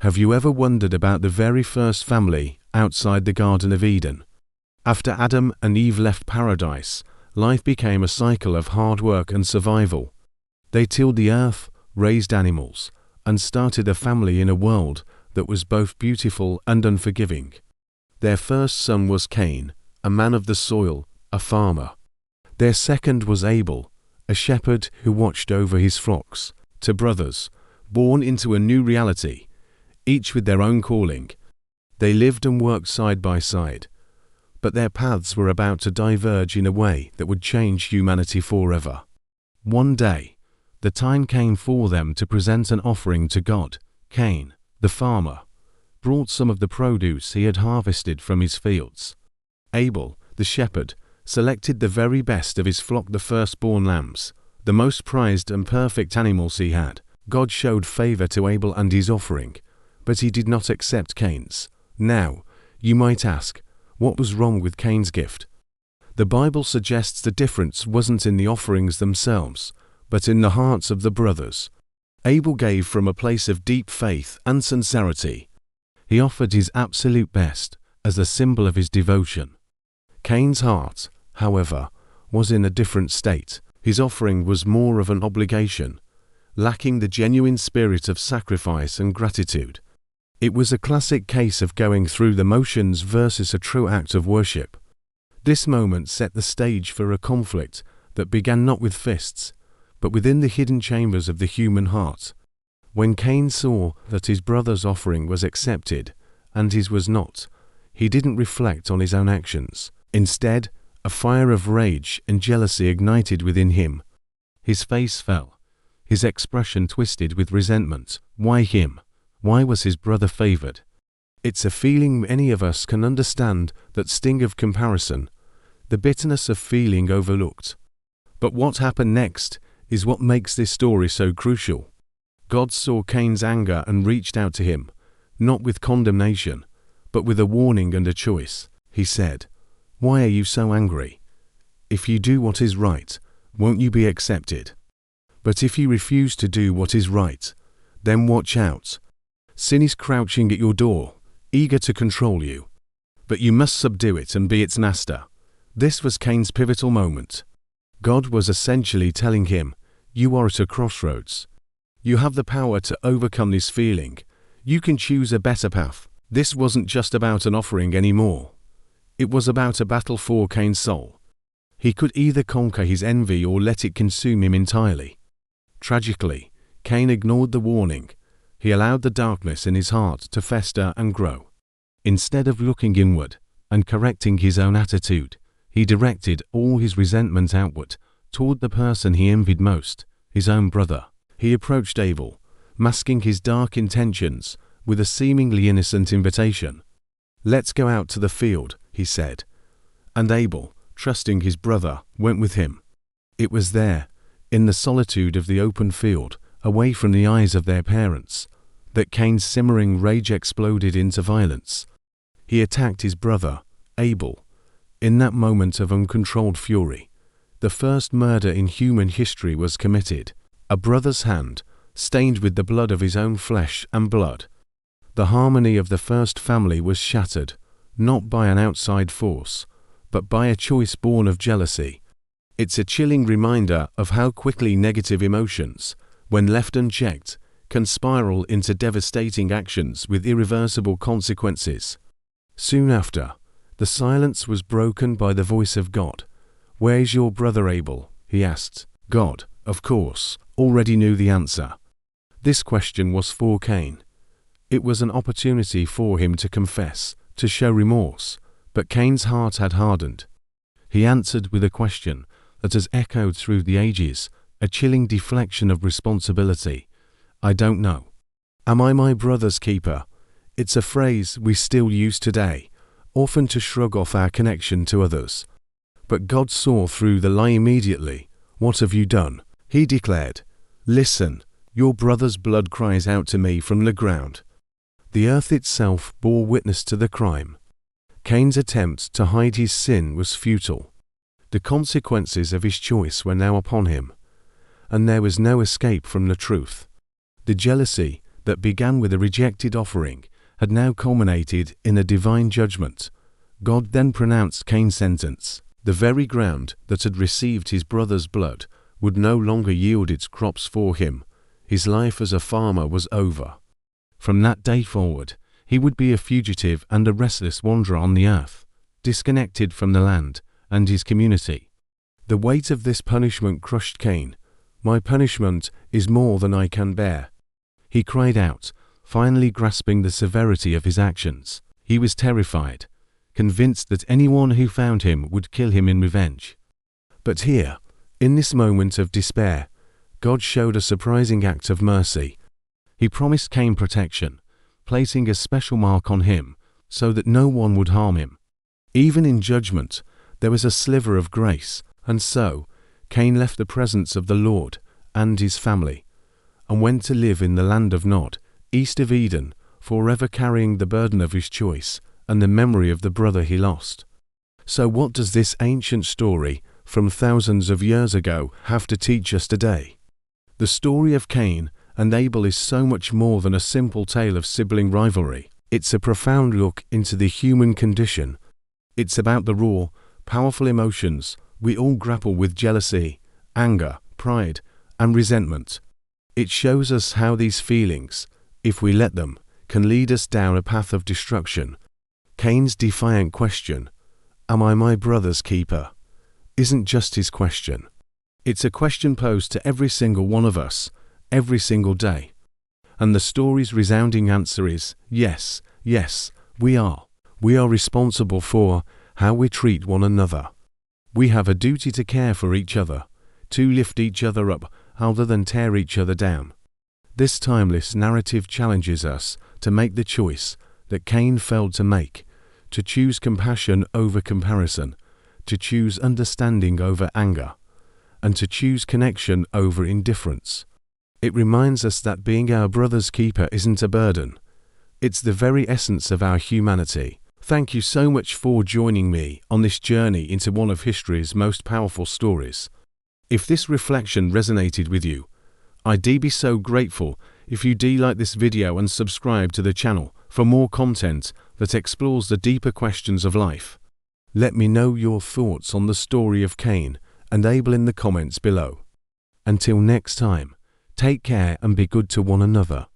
Have you ever wondered about the very first family outside the Garden of Eden? After Adam and Eve left paradise, life became a cycle of hard work and survival. They tilled the earth, raised animals, and started a family in a world that was both beautiful and unforgiving. Their first son was Cain, a man of the soil, a farmer. Their second was Abel, a shepherd who watched over his flocks. Two brothers, born into a new reality, each with their own calling. They lived and worked side by side, but their paths were about to diverge in a way that would change humanity forever. One day, the time came for them to present an offering to God. Cain, the farmer, brought some of the produce he had harvested from his fields. Abel, the shepherd, selected the very best of his flock, the firstborn lambs, the most prized and perfect animals he had. God showed favor to Abel and his offering, but he did not accept Cain's. Now, you might ask, what was wrong with Cain's gift? The Bible suggests the difference wasn't in the offerings themselves, but in the hearts of the brothers. Abel gave from a place of deep faith and sincerity. He offered his absolute best as a symbol of his devotion. Cain's heart, however, was in a different state. His offering was more of an obligation, lacking the genuine spirit of sacrifice and gratitude. It was a classic case of going through the motions versus a true act of worship. This moment set the stage for a conflict that began not with fists, but within the hidden chambers of the human heart. When Cain saw that his brother's offering was accepted and his was not, he didn't reflect on his own actions. Instead, a fire of rage and jealousy ignited within him. His face fell, his expression twisted with resentment. Why him? Why was his brother favored? It's a feeling many of us can understand, that sting of comparison, the bitterness of feeling overlooked. But what happened next is what makes this story so crucial. God saw Cain's anger and reached out to him, not with condemnation, but with a warning and a choice. He said, "Why are you so angry? If you do what is right, won't you be accepted? But if you refuse to do what is right, then watch out. Sin is crouching at your door, eager to control you. But you must subdue it and be its master." This was Cain's pivotal moment. God was essentially telling him, you are at a crossroads. You have the power to overcome this feeling. You can choose a better path. This wasn't just about an offering anymore. It was about a battle for Cain's soul. He could either conquer his envy or let it consume him entirely. Tragically, Cain ignored the warning. He allowed the darkness in his heart to fester and grow. Instead of looking inward and correcting his own attitude, he directed all his resentment outward, toward the person he envied most, his own brother. He approached Abel, masking his dark intentions with a seemingly innocent invitation. "Let's go out to the field," he said. And Abel, trusting his brother, went with him. It was there, in the solitude of the open field, away from the eyes of their parents, that Cain's simmering rage exploded into violence. He attacked his brother, Abel. In that moment of uncontrolled fury, the first murder in human history was committed. A brother's hand, stained with the blood of his own flesh and blood. The harmony of the first family was shattered, not by an outside force, but by a choice born of jealousy. It's a chilling reminder of how quickly negative emotions, when left unchecked, can spiral into devastating actions with irreversible consequences. Soon after, the silence was broken by the voice of God. "Where is your brother Abel?" he asked. God, of course, already knew the answer. This question was for Cain. It was an opportunity for him to confess, to show remorse, but Cain's heart had hardened. He answered with a question that has echoed through the ages, a chilling deflection of responsibility. "I don't know. Am I my brother's keeper?" It's a phrase we still use today, often to shrug off our connection to others. But God saw through the lie immediately. "What have you done?" He declared. "Listen, your brother's blood cries out to me from the ground." The earth itself bore witness to the crime. Cain's attempt to hide his sin was futile. The consequences of his choice were now upon him, and there was no escape from the truth. The jealousy, that began with a rejected offering had now culminated in a divine judgment. God then pronounced Cain's sentence. The very ground that had received his brother's blood would no longer yield its crops for him. His life as a farmer was over. From that day forward, he would be a fugitive and a restless wanderer on the earth, disconnected from the land and his community. The weight of this punishment crushed Cain. "My punishment is more than I can bear," he cried out, finally grasping the severity of his actions. He was terrified, convinced that anyone who found him would kill him in revenge. But here, in this moment of despair, God showed a surprising act of mercy. He promised Cain protection, placing a special mark on him so that no one would harm him. Even in judgment, there was a sliver of grace, and so Cain left the presence of the Lord and his family, and went to live in the land of Nod, east of Eden, forever carrying the burden of his choice and the memory of the brother he lost. So what does this ancient story from thousands of years ago have to teach us today? The story of Cain and Abel is so much more than a simple tale of sibling rivalry. It's a profound look into the human condition. It's about the raw, powerful emotions we all grapple with: jealousy, anger, pride, and resentment. It shows us how these feelings, if we let them, can lead us down a path of destruction. Cain's defiant question, "Am I my brother's keeper?" isn't just his question. It's a question posed to every single one of us, every single day. And the story's resounding answer is, yes, yes, we are. We are responsible for how we treat one another. We have a duty to care for each other, to lift each other up rather than tear each other down. This timeless narrative challenges us to make the choice that Cain failed to make, to choose compassion over comparison, to choose understanding over anger, and to choose connection over indifference. It reminds us that being our brother's keeper isn't a burden. It's the very essence of our humanity. Thank you so much for joining me on this journey into one of history's most powerful stories. If this reflection resonated with you, I'd be so grateful if you like this video and subscribe to the channel for more content that explores the deeper questions of life. Let me know your thoughts on the story of Cain and Abel in the comments below. Until next time, take care and be good to one another.